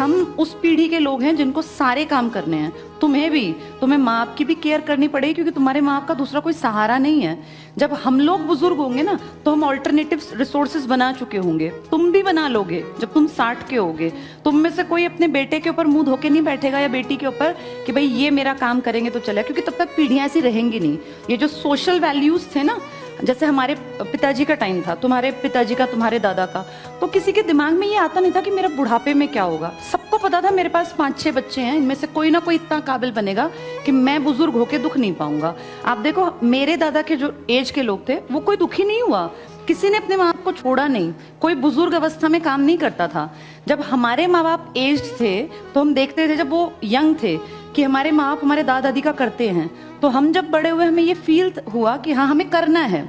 हम उस पीढ़ी के लोग हैं जिनको सारे काम करने हैं। तुम्हें माँ बाप की भी केयर करनी पड़ेगी, क्योंकि तुम्हारे माँ बाप का दूसरा कोई सहारा नहीं है। जब हम लोग बुजुर्ग होंगे ना, तो हम ऑल्टरनेटिव रिसोर्सेज बना चुके होंगे, तुम भी बना लोगे जब तुम 60 के होगे। तुम में से कोई अपने बेटे के ऊपर मुंह धोके नहीं बैठेगा या बेटी के ऊपर कि भाई ये मेरा काम करेंगे तो चलेगा, क्योंकि तब तक पीढ़ियां ऐसी रहेंगी नहीं। ये जो सोशल वैल्यूज थे ना, जैसे हमारे पिताजी का टाइम था, तुम्हारे पिताजी का, तुम्हारे दादा का, तो किसी के दिमाग में ये आता नहीं था कि मेरा बुढ़ापे में क्या होगा। सबको पता था मेरे पास 5-6 बच्चे हैं, इनमें से कोई ना कोई इतना काबिल बनेगा कि मैं बुजुर्ग होके दुख नहीं पाऊंगा। आप देखो, मेरे दादा के जो एज के लोग थे वो कोई दुखी नहीं हुआ, किसी ने अपने माँ बाप को छोड़ा नहीं, कोई बुजुर्ग अवस्था में काम नहीं करता था। जब हमारे माँ बाप एज थे तो हम देखते थे, जब वो यंग थे, कि हमारे माँ बाप हमारे दादा दादी का करते हैं, तो हम जब बड़े हुए हमें ये फील हुआ कि हाँ हमें करना है।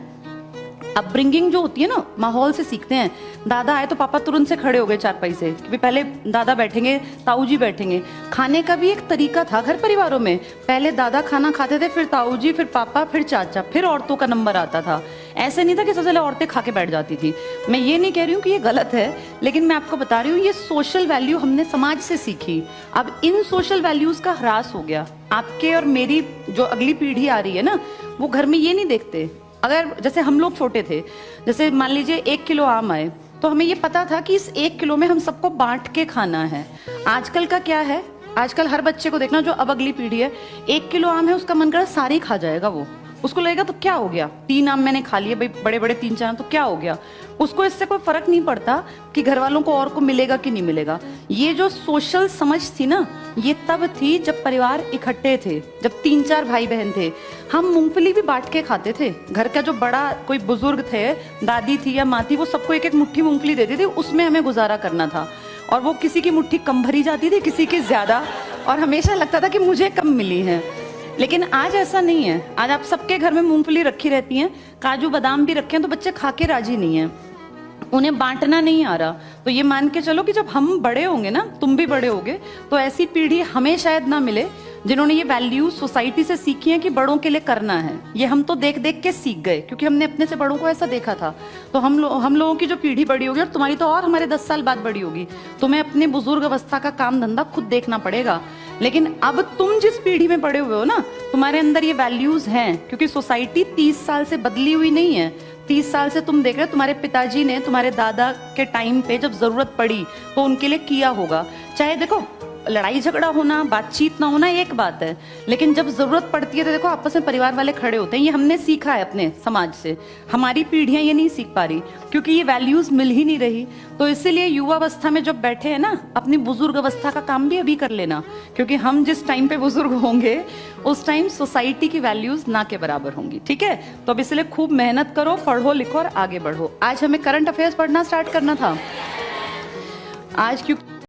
अपब्रिंगिंग जो होती है ना, माहौल से सीखते हैं। दादा आए तो पापा तुरंत से खड़े हो गए चारपाई से कि पहले दादा बैठेंगे, ताऊ जी बैठेंगे। खाने का भी एक तरीका था घर परिवारों में, पहले दादा खाना खाते थे, फिर ताऊ जी, फिर पापा, फिर चाचा, फिर औरतों का नंबर आता था। ऐसे नहीं था कि सबसे पहले औरतें खा के बैठ जाती थी। मैं ये नहीं कह रही हूँ कि ये गलत है, लेकिन मैं आपको बता रही हूँ ये सोशल वैल्यू हमने समाज से सीखी। अब इन सोशल वैल्यूज का ह्रास हो गया। आपके और मेरी जो अगली पीढ़ी आ रही है ना, वो घर में ये नहीं देखते। अगर जैसे हम लोग छोटे थे, जैसे मान लीजिए 1 किलो आम आए, तो हमें ये पता था कि इस 1 किलो में हम सबको बांट के खाना है। आजकल का क्या है, आजकल हर बच्चे को देखना, जो अब अगली पीढ़ी है, 1 किलो आम है, उसका मन कर सारे ही खा जाएगा। वो उसको लगेगा तो क्या हो गया, 3 आम मैंने खा लिए भाई, बड़े बड़े 3-4 तो क्या हो गया। उसको इससे कोई फर्क नहीं पड़ता कि घर वालों को और को मिलेगा कि नहीं मिलेगा। ये जो सोशल समझ थी ना, ये तब थी जब परिवार इकट्ठे थे, जब 3-4 भाई बहन थे। हम मूंगफली भी बांट के खाते थे। घर का जो बड़ा कोई बुजुर्ग थे, दादी थी या माँ थी, वो सबको एक एक मुट्ठी मूंगफली देती थी, उसमें हमें गुजारा करना था। और वो किसी की मुट्ठी कम भरी जाती थी, किसी की ज्यादा, और हमेशा लगता था कि मुझे कम मिली है। लेकिन आज ऐसा नहीं है। आज आप सबके घर में मूंगफली रखी रहती हैं, काजू बादाम भी रखे हैं, तो बच्चे खा के राजी नहीं है, उन्हें बांटना नहीं आ रहा। तो ये मान के चलो कि जब हम बड़े होंगे ना, तुम भी बड़े होगे, तो ऐसी पीढ़ी हमें शायद ना मिले जिन्होंने ये वैल्यूज सोसाइटी से सीखी हैं कि बड़ों के लिए करना है। ये हम तो देख देख के सीख गए, क्योंकि हमने अपने से बड़ों को ऐसा देखा था। तो हम लोगों की जो पीढ़ी बड़ी होगी, और तुम्हारी तो और हमारे 10 साल बाद बड़ी होगी, तुम्हें अपने बुजुर्ग अवस्था का काम धंधा खुद देखना पड़ेगा। लेकिन अब तुम जिस पीढ़ी में बड़े हुए हो ना, तुम्हारे अंदर ये वैल्यूज हैं, क्योंकि सोसाइटी 30 साल से बदली हुई नहीं है। 30 साल से तुम देख रहे हो, तुम्हारे पिताजी ने तुम्हारे दादा के टाइम पे जब जरूरत पड़ी तो उनके लिए किया होगा। चाहे देखो, लड़ाई झगड़ा होना, बातचीत ना होना एक बात है, लेकिन जब जरूरत पड़ती है तो देखो आपस में परिवार वाले खड़े होते हैं। ये हमने सीखा है अपने समाज से। हमारी पीढ़ियां ये नहीं सीख पा रही, क्योंकि ये वैल्यूज मिल ही नहीं रही। तो इसीलिए युवा अवस्था में जब बैठे हैं ना, अपनी बुजुर्ग अवस्था का काम भी अभी कर लेना, क्योंकि हम जिस टाइम पे बुजुर्ग होंगे उस टाइम सोसाइटी की वैल्यूज ना के बराबर होंगी। ठीक है, तो अब इसलिए खूब मेहनत करो, पढ़ो लिखो और आगे बढ़ो। आज हमें करंट अफेयर्स पढ़ना स्टार्ट करना था आज, क्योंकि